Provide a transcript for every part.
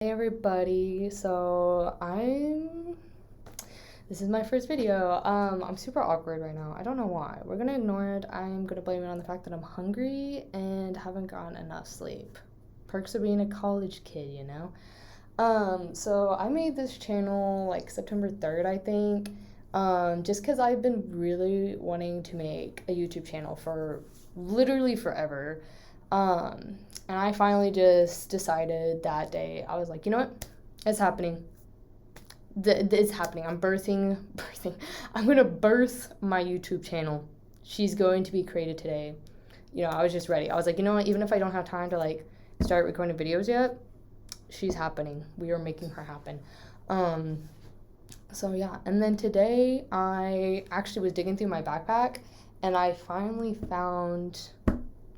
Hey everybody, this is my first video. I'm super awkward right now. I don't know why. We're gonna ignore it. I'm gonna blame it on the fact that I'm hungry and haven't gotten enough sleep. Perks of being a college kid, you know? So I made this channel like September 3rd, I think. Just because I've been really wanting to make a YouTube channel for literally forever. And I finally just decided that day, I was like, you know what? It's happening. It's happening. I'm birthing. I'm going to birth my YouTube channel. She's going to be created today. I was just ready. I was like, you know what? Even if I don't have time to like start recording videos yet, she's happening. We are making her happen. So yeah, and then today I actually was digging through my backpack and I finally found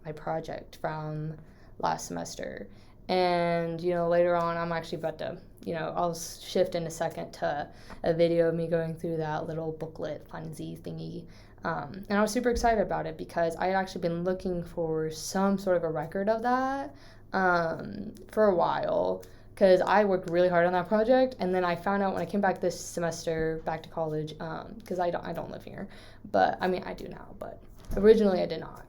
my project from last semester. And later on I'm actually about to, I'll shift in a second to a video of me going through that little booklet funsy thingy. And I was super excited about it because I had actually been looking for some sort of a record of that for a while, because I worked really hard on that project, and then I found out when I came back this semester back to college, because I don't live here, but I mean I do now, but originally I did not,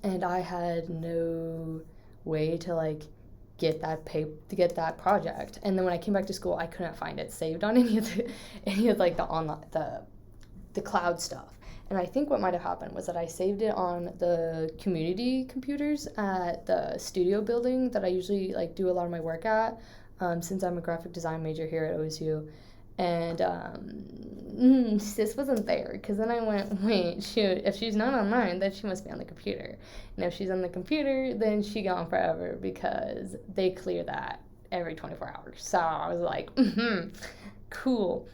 and I had no way to like get that project, and then when I came back to school I couldn't find it saved on any of like the online the cloud stuff. And I think what might have happened was that I saved it on the community computers at the studio building that I usually like do a lot of my work at, since I'm a graphic design major here at OSU. And sis wasn't there, because then I went, wait, shoot, if she's not online, then she must be on the computer. And if she's on the computer, then she gone forever, because they clear that every 24 hours. So I was like, cool.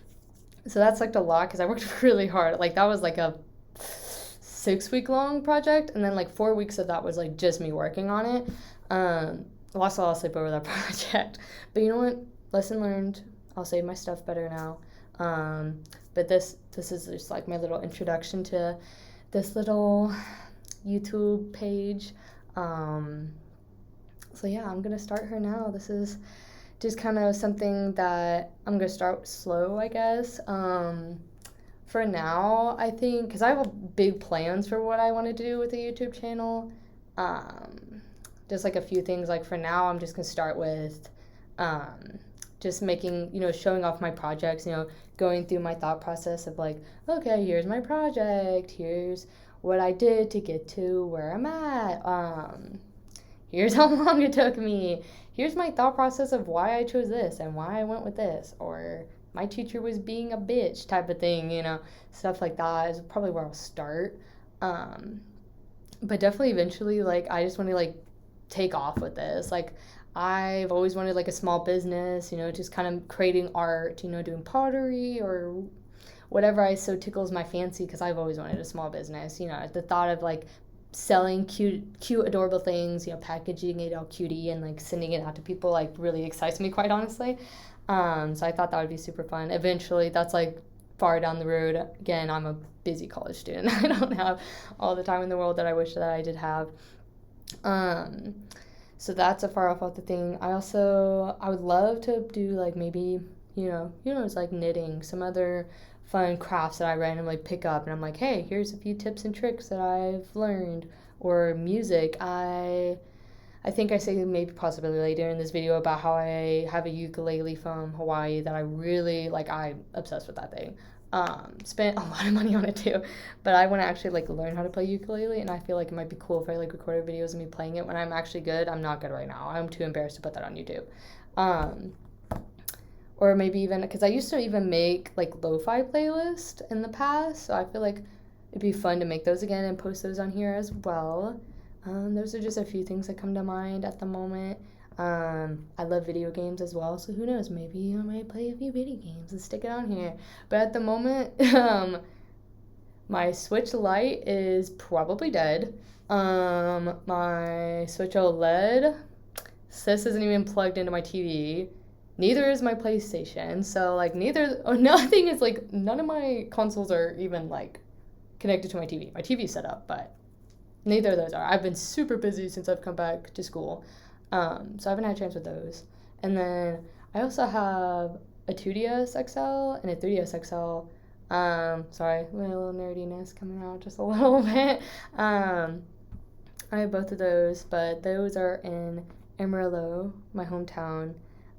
So that sucked a lot because I worked really hard. Like that was like a 6-week long project, and then like 4 weeks of that was like just me working on it. I lost a lot of sleep over that project, but you know what? Lesson learned. I'll save my stuff better now. But this is just like my little introduction to this little YouTube page. So yeah, I'm gonna start her now. This is just kind of something that I'm gonna start slow, I guess. For now, I think, because I have big plans for what I want to do with the YouTube channel. Just like a few things. Like for now, I'm just gonna start with just making, showing off my projects. Going through my thought process of like, okay, here's my project. Here's what I did to get to where I'm at. Here's how long it took me. Here's my thought process of why I chose this and why I went with this, or my teacher was being a bitch type of thing, stuff like that is probably where I'll start. But definitely eventually, like, I just want to like take off with this. Like, I've always wanted like a small business, just kind of creating art, doing pottery or whatever I so tickles my fancy, because I've always wanted a small business. The thought of like selling cute adorable things, packaging it all cutie and like sending it out to people like really excites me, quite honestly. So I thought that would be super fun. Eventually, that's like far down the road. Again, I'm a busy college student. I don't have all the time in the world that I wish that I did have. So that's a far off the thing. I would love to do like maybe, it's like knitting, some other fun crafts that I randomly pick up and I'm like, hey, here's a few tips and tricks that I've learned. Or music. I think I say maybe possibly later in this video about how I have a ukulele from Hawaii that I really like. I'm obsessed with that thing. Spent a lot of money on it too, but I want to actually like learn how to play ukulele, and I feel like it might be cool if I like recorded videos of me playing it when I'm actually good. I'm not good right now. I'm too embarrassed to put that on YouTube. Or maybe even, because I used to even make like lo-fi playlists in the past, so I feel like it'd be fun to make those again and post those on here as well. Those are just a few things that come to mind at the moment. I love video games as well, so who knows, maybe I might play a few video games and stick it on here. But at the moment, my Switch Lite is probably dead. My Switch OLED, sis isn't even plugged into my TV. Neither is my PlayStation, so like nothing is like, none of my consoles are even like connected to my TV. My TV's set up, but neither of those are. I've been super busy since I've come back to school, so I haven't had a chance with those. And then I also have a 2DS XL and a 3DS XL. Sorry, my little nerdiness coming out just a little bit. I have both of those, but those are in Amarillo, my hometown.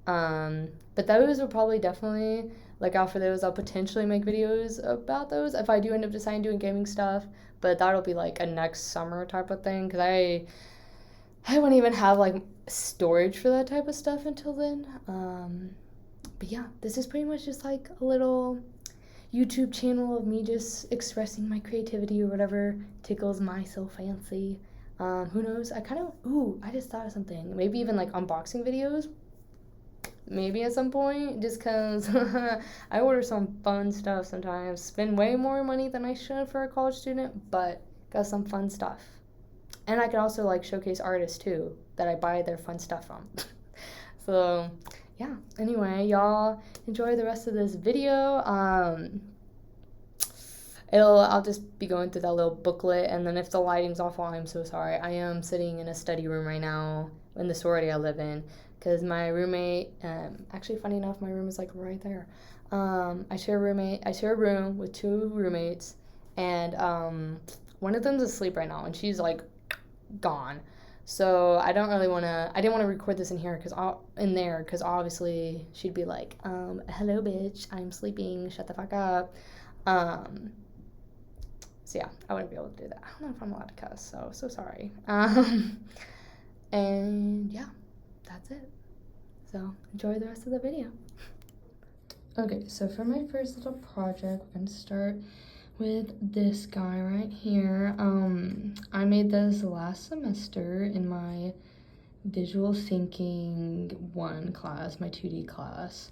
But those will probably definitely, like, after those, I'll potentially make videos about those if I do end up deciding doing gaming stuff. But that'll be like a next summer type of thing, because I won't even have like storage for that type of stuff until then. But yeah, this is pretty much just like a little YouTube channel of me just expressing my creativity or whatever tickles my so fancy. Who knows? I just thought of something. Maybe even like unboxing videos. Maybe at some point, just because I order some fun stuff sometimes. Spend way more money than I should for a college student, but got some fun stuff. And I can also like showcase artists too that I buy their fun stuff from. So yeah, anyway, y'all enjoy the rest of this video. I'll just be going through that little booklet, and then if the lighting's awful, I'm so sorry. I am sitting in a study room right now in the sorority I live in, because my roommate, actually funny enough, my room is like right there. I share a room with two roommates, and one of them's asleep right now, and she's like gone. So I didn't want to record this in here because obviously she'd be like, hello bitch, I'm sleeping, shut the fuck up. So yeah, I wouldn't be able to do that. I don't know if I'm allowed to cuss, so sorry. And yeah, that's it. So enjoy the rest of the video. Okay, so for my first little project, we're gonna start with this guy right here. I made this last semester in my visual thinking 1 class, my 2D class.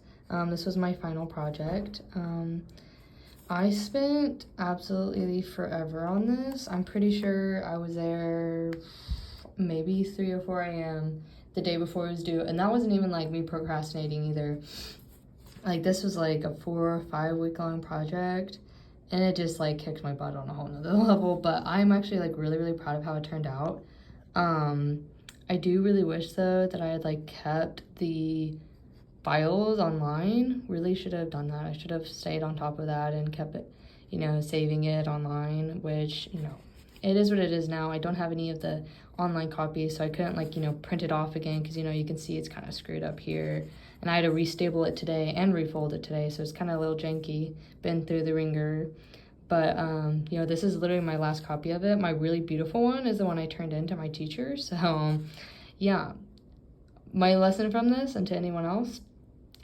This was my final project. I spent absolutely forever on this. I'm pretty sure I was there maybe 3 or 4 a.m. the day before it was due, and that wasn't even like me procrastinating either. Like, this was like a 4 or 5 week long project, and it just like kicked my butt on a whole nother level. But I'm actually like really proud of how it turned out. I do really wish though that I had like kept the files online. Really should have done that. I should have stayed on top of that and kept it, saving it online, which, it is what it is now. I don't have any of the online copies, so I couldn't like, print it off again, because, you can see it's kind of screwed up here. And I had to restable it today and refold it today, so it's kind of a little janky, been through the ringer. But, this is literally my last copy of it. My really beautiful one is the one I turned in to my teacher. So, yeah. My lesson from this, and to anyone else,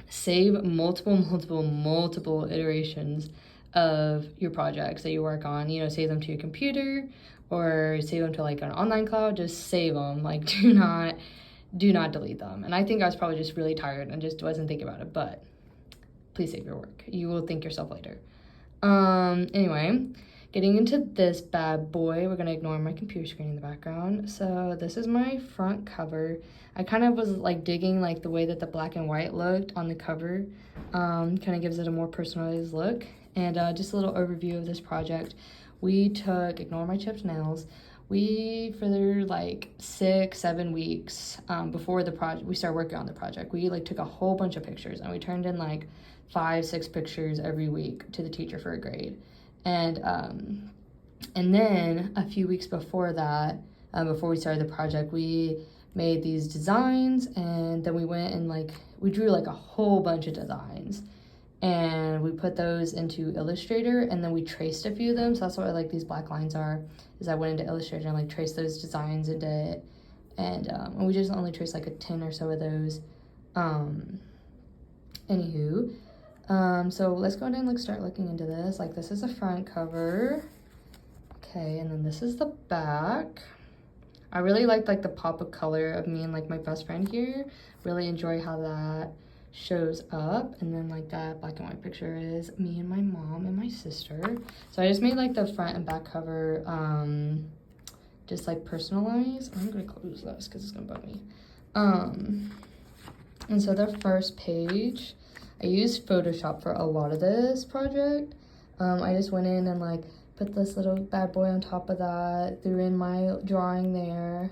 save multiple iterations of your projects that you work on. Save them to your computer or save them to like an online cloud. Just save them. Like, do not delete them. And I think I was probably just really tired and just wasn't thinking about it, but please save your work. You will thank yourself later. Anyway, getting into this bad boy, we're gonna ignore my computer screen in the background. So this is my front cover. I kind of was like digging like the way that the black and white looked on the cover. Kind of gives it a more personalized look. And just a little overview of this project. We took, ignore my chipped nails, for like 6-7 weeks before the project, we started working on the project, we like took a whole bunch of pictures, and we turned in like 5-6 pictures every week to the teacher for a grade. And then a few weeks before that, before we started the project, we made these designs, and then we went and like we drew like a whole bunch of designs, and we put those into Illustrator, and then we traced a few of them. So that's what like these black lines are, is I went into Illustrator and like traced those designs into it, and we just only traced like 10 or so of those. Anywho, so let's go ahead and like start looking into this. Like, this is the front cover, okay, and then this is the back. I really like the pop of color of me and like my best friend here. Really enjoy how that shows up. And then like that black and white picture is me and my mom and my sister. So I just made like the front and back cover just like personalized. I'm gonna close this because it's gonna bug me. And so the first page, I used Photoshop for a lot of this project. I just went in and like put this little bad boy on top of that, threw in my drawing there,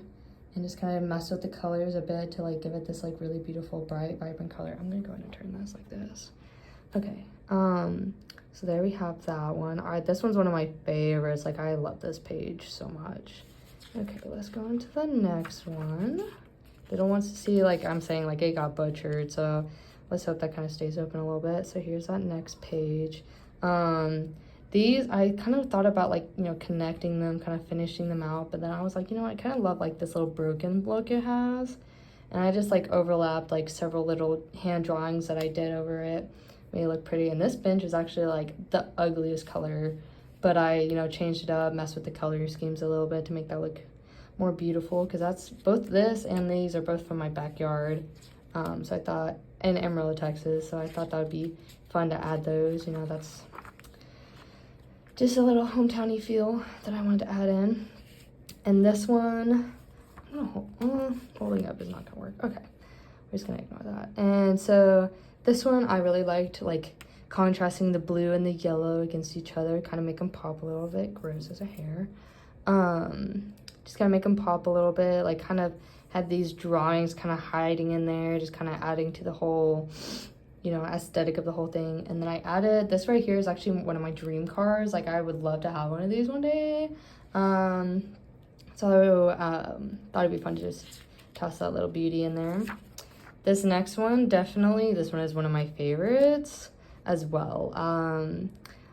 and just kind of mess with the colors a bit to like give it this like really beautiful, bright, vibrant color. I'm gonna go ahead and turn this like this. Okay, so there we have that one. All right, this one's one of my favorites. Like, I love this page so much. Okay, let's go into the next one. They don't want to see, like I'm saying, like it got butchered, so let's hope that kind of stays open a little bit. So here's that next page. These, I kind of thought about like, you know, connecting them, kind of finishing them out, but then I was like, you know, I kind of love like this little broken look it has. And I just like overlapped like several little hand drawings that I did over it. Made it look pretty. And this bench is actually like the ugliest color, but I, you know, changed it up, messed with the color schemes a little bit to make that look more beautiful, because that's both this and these are both from my backyard. So I thought, in Amarillo, Texas, so I thought that would be fun to add those. You know, that's just a little hometowny feel that I wanted to add in. And this one, I don't know, holding up is not gonna work. Okay, we're just gonna ignore that. And so this one I really liked, like contrasting the blue and the yellow against each other, kind of make them pop a little bit. Gross as a hair. Just kind of make them pop a little bit, like kind of had these drawings kind of hiding in there, just kind of adding to the whole, you know, aesthetic of the whole thing. And then I added this right here is actually one of my dream cars. Like, I would love to have one of these one day. So thought it'd be fun to just toss that little beauty in there. This next one, definitely, this one is one of my favorites as well.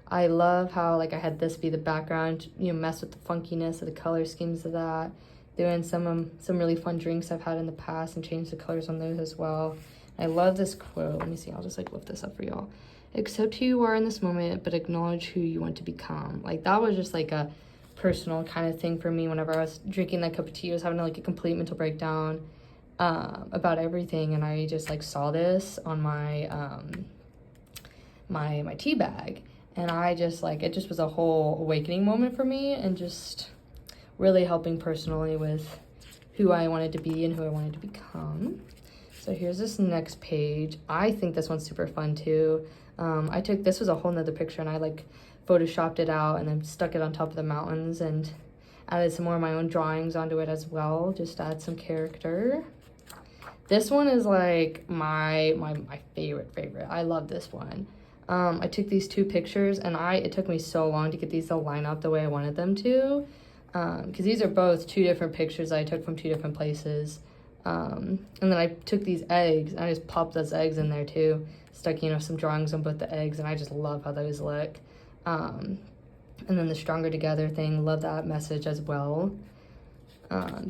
I love how like I had this be the background, you know, mess with the funkiness of the color schemes of that. Doing some really fun drinks I've had in the past and change the colors on those as well. I love this quote. Let me see, I'll just like lift this up for y'all. Accept who you are in this moment, but acknowledge who you want to become. Like, that was just like a personal kind of thing for me whenever I was drinking that cup of tea. I was having like a complete mental breakdown about everything, and I just like saw this on my my tea bag, and I just like, it just was a whole awakening moment for me, and just really helping personally with who I wanted to be and who I wanted to become. So here's this next page. I think this one's super fun too. I took, this was a whole nother picture, and I like photoshopped it out and then stuck it on top of the mountains and added some more of my own drawings onto it as well, just to add some character. This one is like my favorite. I love this one. I took these two pictures, and it took me so long to get these to line up the way I wanted them to, because these are both two different pictures I took from two different places. And then I took these eggs, and I just popped those eggs in there too, stuck, you know, some drawings on both the eggs, and I just love how those look. And then the Stronger Together thing, love that message as well.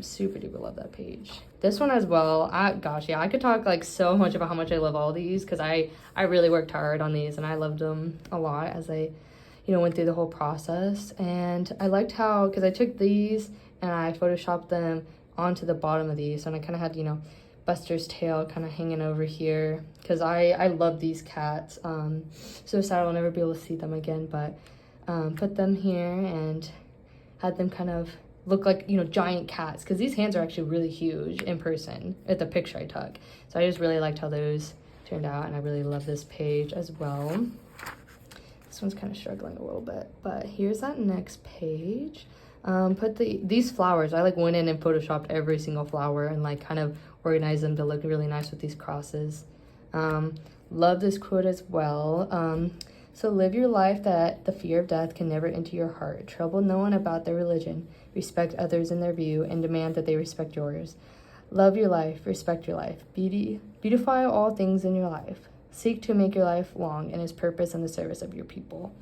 Super duper love that page. This one as well, gosh, yeah, I could talk like so much about how much I love all these, because I really worked hard on these, and I loved them a lot as I, you know, went through the whole process. And I liked how, because I took these and I photoshopped them onto the bottom of these, and I kind of had, you know, Buster's tail kind of hanging over here, because I love these cats. So sad I'll never be able to see them again, but put them here and had them kind of look like, you know, giant cats, because these hands are actually really huge in person at the picture I took. So I just really liked how those turned out, and I really love this page as well. This one's kind of struggling a little bit, but here's that next page. These flowers, I like went in and photoshopped every single flower and like kind of organized them to look really nice with these crosses. Love this quote as well. So live your life that the fear of death can never enter your heart. Trouble no one about their religion. Respect others in their view and demand that they respect yours. Love your life, respect your life. Beautify all things in your life. Seek to make your life long in its purpose and the service of your people.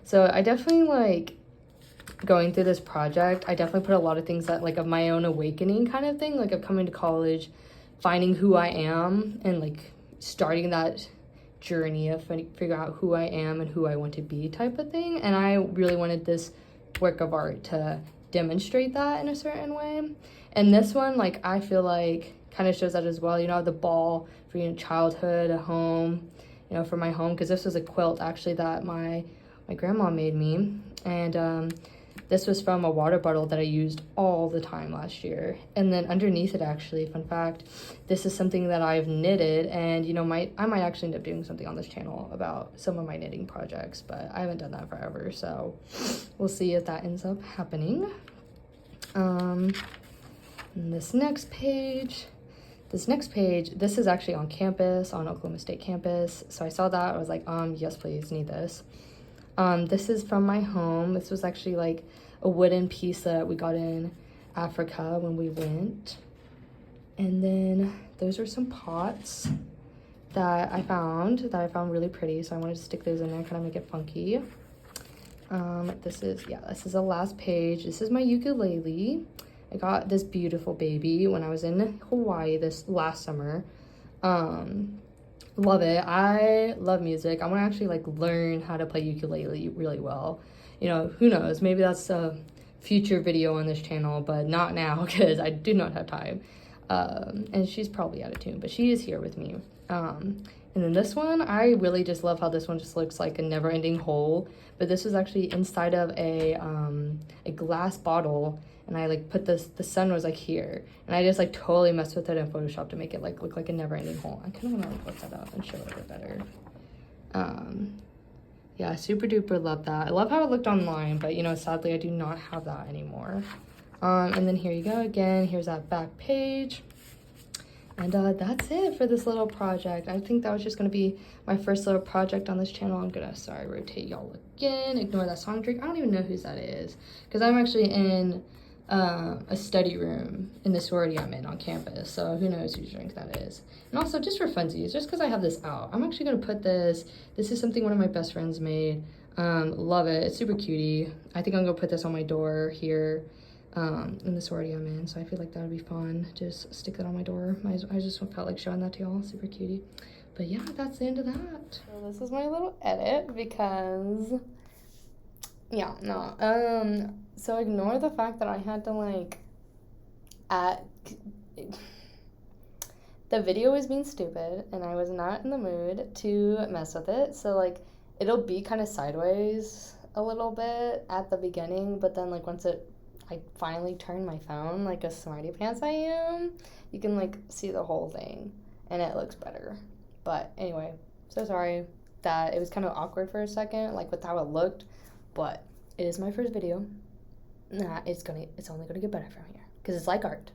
So I definitely like going through this project. I definitely put a lot of things that like of my own awakening kind of thing, like of coming to college, finding who I am, and like starting that journey of figure out who I am and who I want to be type of thing. And I really wanted this work of art to demonstrate that in a certain way. And this one, like, I feel like kind of shows that as well. You know, the ball for, you know, childhood, a home, you know, for my home, because this was a quilt actually that my grandma made me. And this was from a water bottle that I used all the time last year. And then underneath it, actually, fun fact, this is something that I've knitted, and, you know, I might actually end up doing something on this channel about some of my knitting projects, but I haven't done that forever, so we'll see if that ends up happening. And this next page, this is actually on campus, on Oklahoma State campus. So I saw that, I was like, yes, please, need this. This is from my home. This was actually like a wooden piece that we got in Africa when we went. And then those are some pots that I found really pretty. So I wanted to stick those in there, kind of make it funky. This is the last page. This is my ukulele. I got this beautiful baby when I was in Hawaii this last summer. Love it. I love music. I want to actually like learn how to play ukulele really well. You know, who knows? Maybe that's a future video on this channel, but not now because I do not have time. And she's probably out of tune, but she is here with me. And then this one, I really just love how this one just looks like a never-ending hole. But this was actually inside of a glass bottle, and I like put this, the sun was like here, and I just like totally messed with it in Photoshop to make it like look like a never-ending hole. I kind of want to like look that up and show it a bit better. Yeah, super duper love that. I love how it looked online, but you know, sadly I do not have that anymore. And then here you go again. Here's that back page. And that's it for this little project. I think that was just going to be my first little project on this channel. I'm going to, rotate y'all again. Ignore that song drink. I don't even know whose that is. Because I'm actually in a study room in the sorority I'm in on campus. So who knows whose drink that is. And also, just for funsies, just because I have this out, I'm actually going to put this. This is something one of my best friends made. Love it. It's super cutie. I think I'm going to put this on my door here. In the sorority I'm in, so I feel like that would be fun. Just stick that on my door. I just felt like showing that to y'all. Super cutie. But yeah, that's the end of that. So this is my little edit because, yeah, no. So ignore the fact that I had to like, the video was being stupid and I was not in the mood to mess with it. So like, it'll be kind of sideways a little bit at the beginning, but then like once I finally turned my phone like a smarty pants I am, you can like see the whole thing and it looks better. But anyway, so sorry that it was kind of awkward for a second, like with how it looked, but it is my first video. It's only gonna get better from here because it's like art.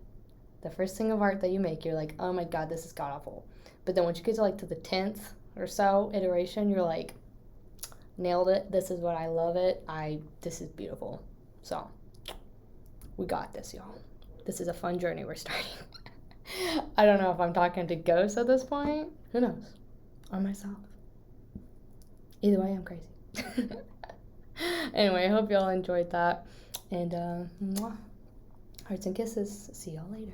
The first thing of art that you make, you're like, oh my god, this is god awful. But then once you get to like to the 10th or so iteration, you're like, nailed it. This is what I love it. This is beautiful. So we got this, y'all. This is a fun journey we're starting. I don't know if I'm talking to ghosts at this point. Who knows? Or myself. Either way, I'm crazy. Anyway, I hope y'all enjoyed that. And hearts and kisses. See y'all later.